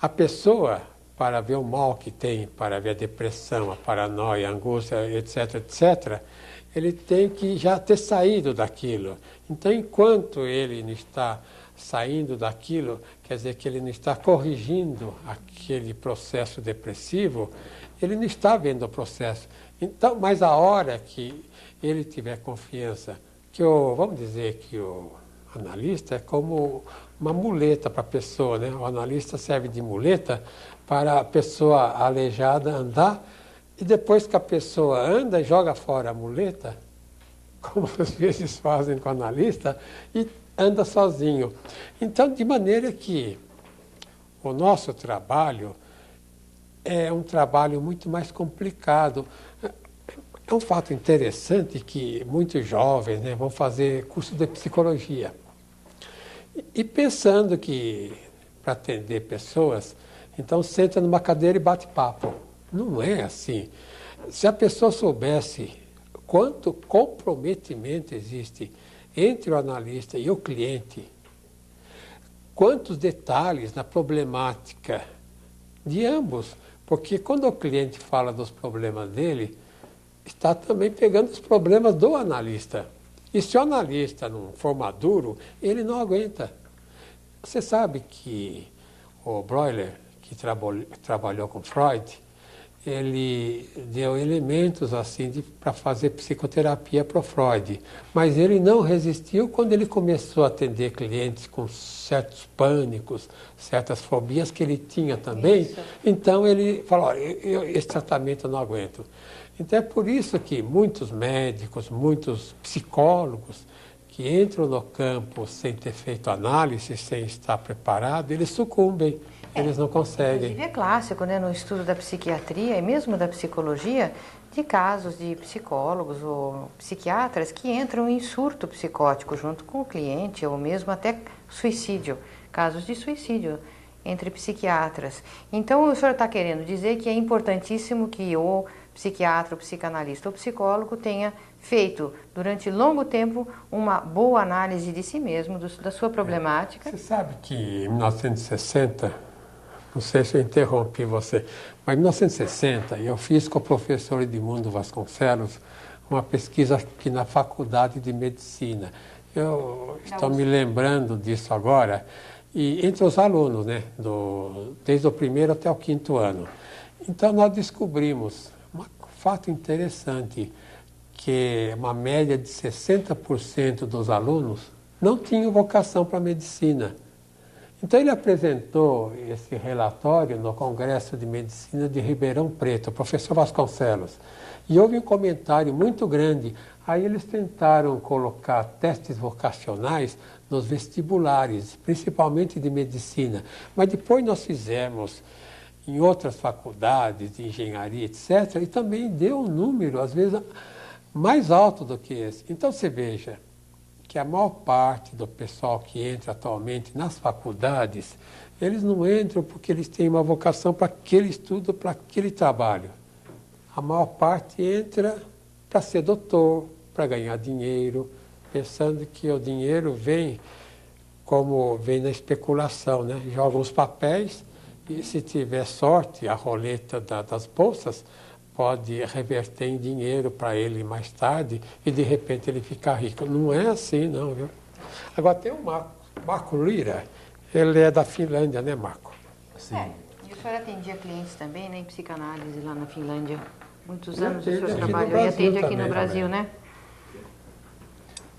a pessoa, para ver o mal que tem, para ver a depressão, a paranoia, a angústia, etc, etc, ele tem que já ter saído daquilo. Então, enquanto ele não está saindo daquilo, quer dizer que ele não está corrigindo aquele processo depressivo, ele não está vendo o processo. Então, mas a hora que ele tiver confiança, vamos dizer que o analista é como uma muleta para a pessoa, né? O analista serve de muleta para a pessoa aleijada andar, e depois que a pessoa anda e joga fora a muleta, como às vezes fazem com o analista, e anda sozinho. Então, de maneira que o nosso trabalho é um trabalho muito mais complicado. É um fato interessante que muitos jovens, né, vão fazer curso de psicologia. E pensando que, para atender pessoas, então senta numa cadeira e bate papo. Não é assim. Se a pessoa soubesse quanto comprometimento existe entre o analista e o cliente, quantos detalhes na problemática de ambos, porque quando o cliente fala dos problemas dele, está também pegando os problemas do analista. E se o analista não for maduro, ele não aguenta. Você sabe que o Breuer, que trabalhou com Freud, ele deu elementos assim para fazer psicoterapia para o Freud, mas ele não resistiu quando ele começou a atender clientes com certos pânicos, certas fobias que ele tinha também. Isso. Então ele falou: olha, esse tratamento eu não aguento. Então é por isso que muitos médicos, muitos psicólogos que entram no campo sem ter feito análise, sem estar preparado, eles sucumbem. Eles não conseguem. Inclusive é clássico, né, no estudo da psiquiatria e mesmo da psicologia, de casos de psicólogos ou psiquiatras que entram em surto psicótico junto com o cliente, ou mesmo até suicídio, casos de suicídio entre psiquiatras. Então o senhor está querendo dizer que é importantíssimo que o psiquiatra, o psicanalista ou psicólogo tenha feito durante longo tempo uma boa análise de si mesmo, da sua problemática. Você sabe que em 1960... Não sei se eu interrompi você, mas em 1960 eu fiz com o professor Edmundo Vasconcelos uma pesquisa aqui na Faculdade de Medicina. Eu estou me lembrando disso agora, e entre os alunos, né, desde o primeiro até o quinto ano. Então nós descobrimos um fato interessante, que uma média de 60% dos alunos não tinham vocação para a medicina. Então ele apresentou esse relatório no Congresso de Medicina de Ribeirão Preto, o professor Vasconcelos, e houve um comentário muito grande. Aí eles tentaram colocar testes vocacionais nos vestibulares, principalmente de medicina, mas depois nós fizemos em outras faculdades de engenharia, etc., e também deu um número, às vezes, mais alto do que esse. Então você veja que a maior parte do pessoal que entra atualmente nas faculdades, eles não entram porque eles têm uma vocação para aquele estudo, para aquele trabalho. A maior parte entra para ser doutor, para ganhar dinheiro, pensando que o dinheiro vem como vem na especulação, né? Jogam os papéis e, se tiver sorte, a roleta das bolsas pode reverter em dinheiro para ele mais tarde e de repente ele ficar rico. Não é assim, não, viu? Agora tem o Marco Lira, ele é da Finlândia, né, Marco? Sim. E o senhor atendia clientes também, né, em psicanálise lá na Finlândia? Muitos anos o senhor trabalhou e atende aqui no Brasil, né?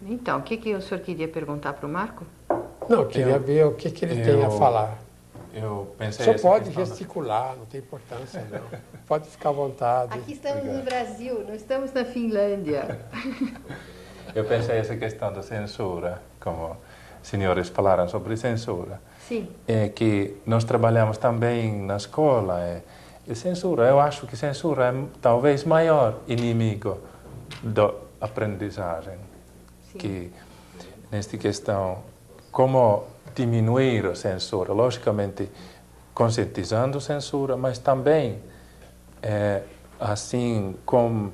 Então, o que o senhor queria perguntar para o Marco? Não, eu queria ver o que ele tem a falar. Eu pensei... O senhor pode gesticular, não tem importância, não. Pode ficar à vontade. Aqui estamos no Brasil, não estamos na Finlândia. Eu pensei essa questão da censura, como os senhores falaram sobre censura. Sim. É que nós trabalhamos também na escola. E censura, eu acho que censura é talvez maior inimigo da aprendizagem. Sim. Que nesta questão como diminuir a censura, logicamente conscientizando a censura, mas também assim com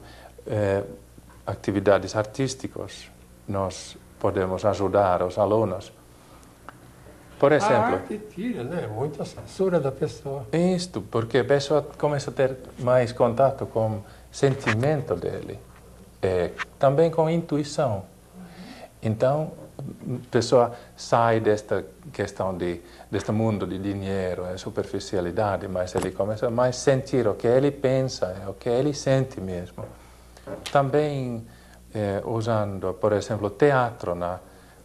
atividades artísticas nós podemos ajudar os alunos. Por exemplo, a arte tira, né? Muita censura da pessoa. Isto, porque a pessoa começa a ter mais contato com o sentimento dele, também com a intuição. Então, a pessoa sai desta questão deste mundo de dinheiro e superficialidade, mas ele começa a mais sentir o que ele pensa, o que ele sente mesmo. Também usando, por exemplo, teatro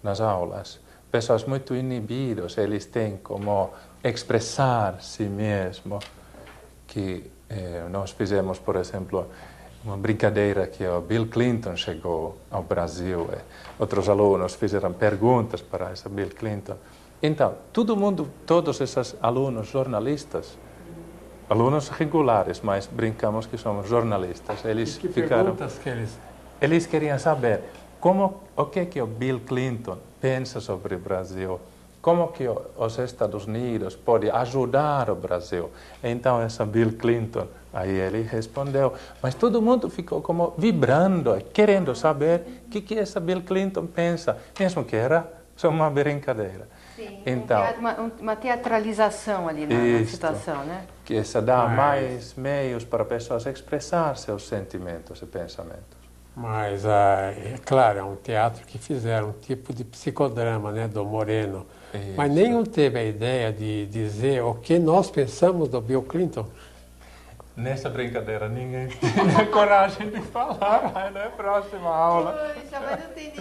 nas aulas. Pessoas muito inibidas, eles têm como expressar si mesmo. Que nós fizemos, por exemplo, uma brincadeira que o Bill Clinton chegou ao Brasil. Outros alunos fizeram perguntas para esse Bill Clinton. Então, todo mundo, todos esses alunos jornalistas, alunos regulares, mas brincamos que somos jornalistas, eles que ficaram... perguntas que eles... Eles queriam saber o que o Bill Clinton pensa sobre o Brasil, como que os Estados Unidos podem ajudar o Brasil. Então, esse Bill Clinton, aí ele respondeu, mas todo mundo ficou como vibrando, querendo saber o que esse Bill Clinton pensa, mesmo que era só uma brincadeira. Sim, então, uma teatralização ali na situação, né? Que isso dá mais meios para pessoas expressar seus sentimentos e pensamentos. Mas, é claro, é um teatro que fizeram um tipo de psicodrama, né, do Moreno. Isso. Mas nenhum teve a ideia de dizer o que nós pensamos do Bill Clinton. Nessa brincadeira, ninguém tinha coragem de falar, mas na próxima aula... Poxa, mas não tem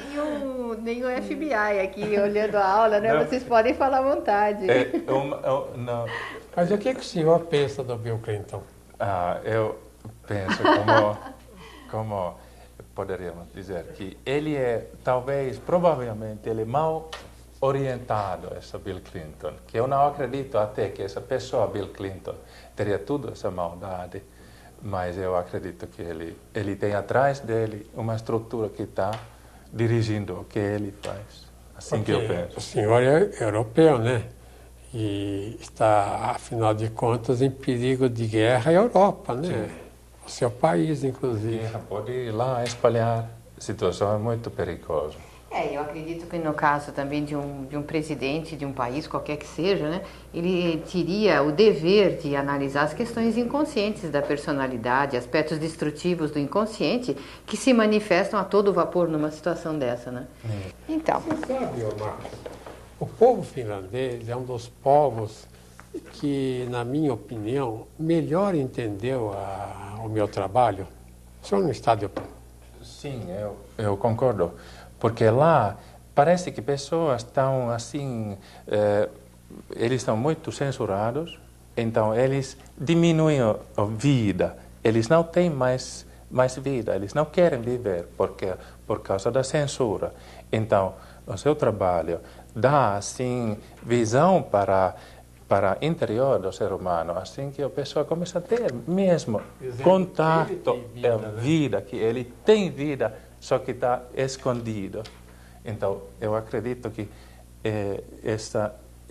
nenhum FBI aqui olhando a aula, né? Não. Vocês podem falar à vontade. Não. Mas o que o senhor pensa do Bill Clinton? Eu penso como poderíamos dizer que ele provavelmente, ele é mal orientado, esse Bill Clinton, que eu não acredito até que essa pessoa, Bill Clinton, teria toda essa maldade, mas eu acredito que ele tem atrás dele uma estrutura que está dirigindo o que ele faz. Assim porque que eu penso. O senhor é europeu, né? E está, afinal de contas, em perigo de guerra à Europa, né? Sim. O seu país, inclusive. Pode ir lá espalhar. A situação é muito perigosa. Eu acredito que no caso também de um presidente de um país, qualquer que seja, né, ele teria o dever de analisar as questões inconscientes da personalidade, aspectos destrutivos do inconsciente que se manifestam a todo vapor numa situação dessa, né? Então. Você sabe, Marcos, o povo finlandês é um dos povos que, na minha opinião, melhor entendeu o meu trabalho. O senhor não está de opinião? Sim, eu concordo. Porque lá parece que pessoas estão assim, eles estão muito censurados, então eles diminuem a vida, eles não têm mais vida, eles não querem viver por causa da censura. Então, o seu trabalho dá assim visão para o interior do ser humano, assim que a pessoa começa a ter mesmo contato da vida, que ele tem vida, só que está escondido. Então, eu acredito que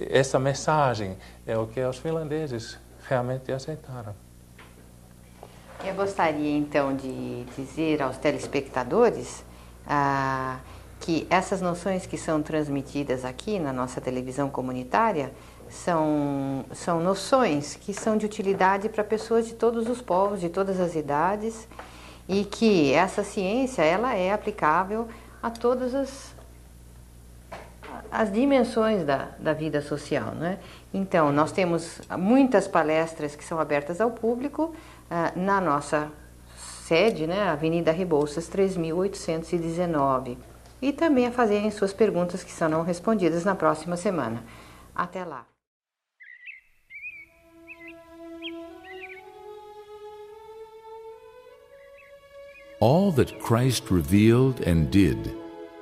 essa mensagem é o que os finlandeses realmente aceitaram. Eu gostaria, então, de dizer aos telespectadores que essas noções que são transmitidas aqui na nossa televisão comunitária são noções que são de utilidade para pessoas de todos os povos, de todas as idades, e que essa ciência ela é aplicável a todas as dimensões da vida social, né? Então, nós temos muitas palestras que são abertas ao público na nossa sede, né? Avenida Rebouças, 3.819. E também a fazerem suas perguntas que serão respondidas na próxima semana. Até lá! All that Christ revealed and did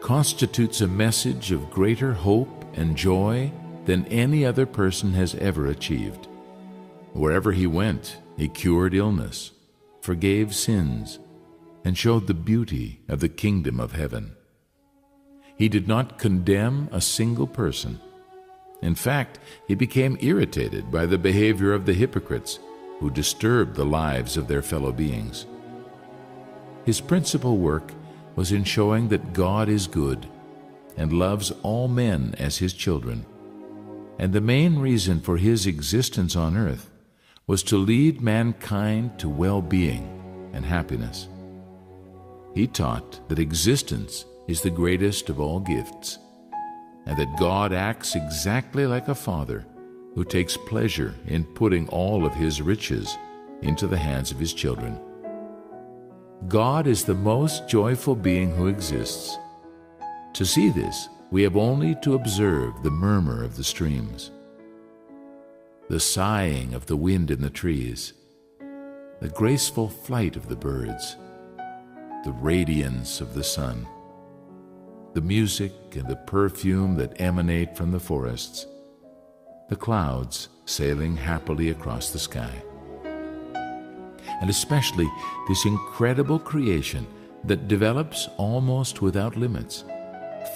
constitutes a message of greater hope and joy than any other person has ever achieved. Wherever he went, he cured illness, forgave sins, and showed the beauty of the kingdom of heaven. He did not condemn a single person. In fact, he became irritated by the behavior of the hypocrites who disturbed the lives of their fellow beings. His principal work was in showing that God is good and loves all men as his children. And the main reason for his existence on earth was to lead mankind to well-being and happiness. He taught that existence is the greatest of all gifts, and that God acts exactly like a father who takes pleasure in putting all of his riches into the hands of his children. God is the most joyful being who exists. To see this, we have only to observe the murmur of the streams, the sighing of the wind in the trees, the graceful flight of the birds, the radiance of the sun, the music and the perfume that emanate from the forests, the clouds sailing happily across the sky, and especially this incredible creation that develops almost without limits,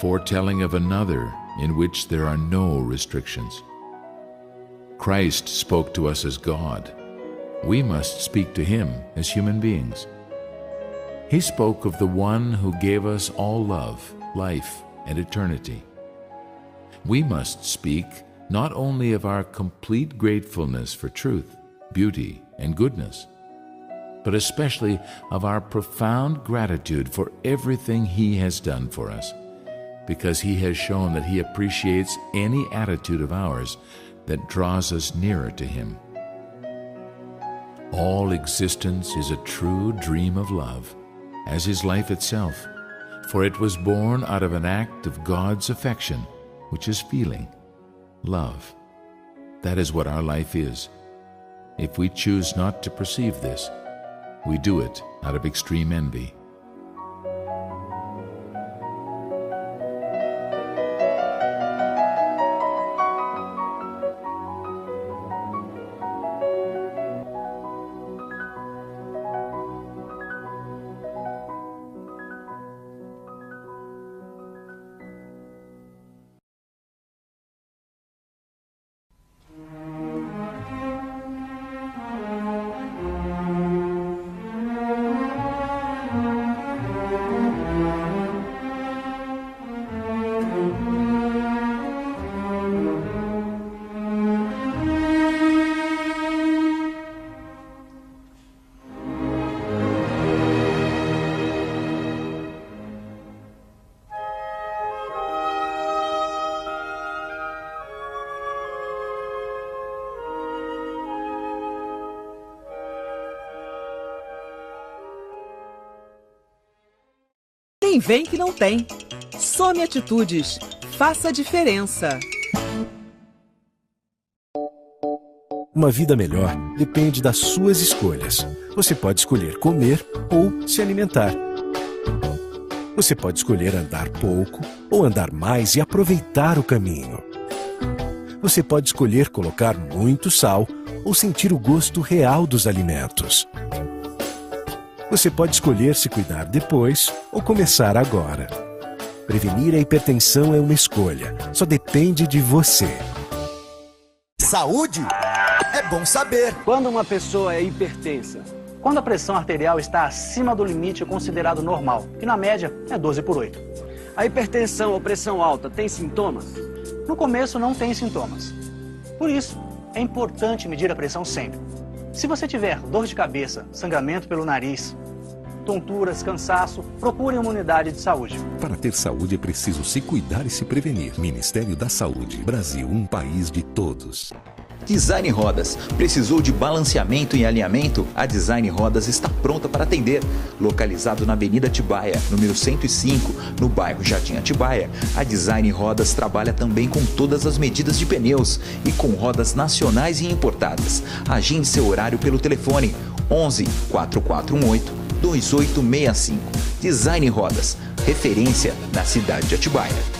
foretelling of another in which there are no restrictions. Christ spoke to us as God. We must speak to him as human beings. He spoke of the one who gave us all love, life, and eternity. We must speak not only of our complete gratefulness for truth, beauty, and goodness, but especially of our profound gratitude for everything he has done for us, because he has shown that he appreciates any attitude of ours that draws us nearer to him. All existence is a true dream of love, as is life itself, for it was born out of an act of God's affection, which is feeling, love. That is what our life is. If we choose not to perceive this, we do it out of extreme envy. Quem vem que não tem. Some Atitudes. Faça a diferença. Uma vida melhor depende das suas escolhas. Você pode escolher comer ou se alimentar. Você pode escolher andar pouco ou andar mais e aproveitar o caminho. Você pode escolher colocar muito sal ou sentir o gosto real dos alimentos. Você pode escolher se cuidar depois ou começar agora. Prevenir a hipertensão é uma escolha. Só depende de você. Saúde é bom saber. Quando uma pessoa é hipertensa? Quando a pressão arterial está acima do limite considerado normal, que na média é 12/8. A hipertensão ou pressão alta tem sintomas? No começo não tem sintomas. Por isso, é importante medir a pressão sempre. Se você tiver dor de cabeça, sangramento pelo nariz, tonturas, cansaço, procure uma unidade de saúde. Para ter saúde é preciso se cuidar e se prevenir. Ministério da Saúde. Brasil, um país de todos. Design Rodas. Precisou de balanceamento e alinhamento? A Design Rodas está pronta para atender. Localizado na Avenida Atibaia, número 105, no bairro Jardim Atibaia, a Design Rodas trabalha também com todas as medidas de pneus e com rodas nacionais e importadas. Agende seu horário pelo telefone 11 4418 2865. Design Rodas, referência na cidade de Atibaia.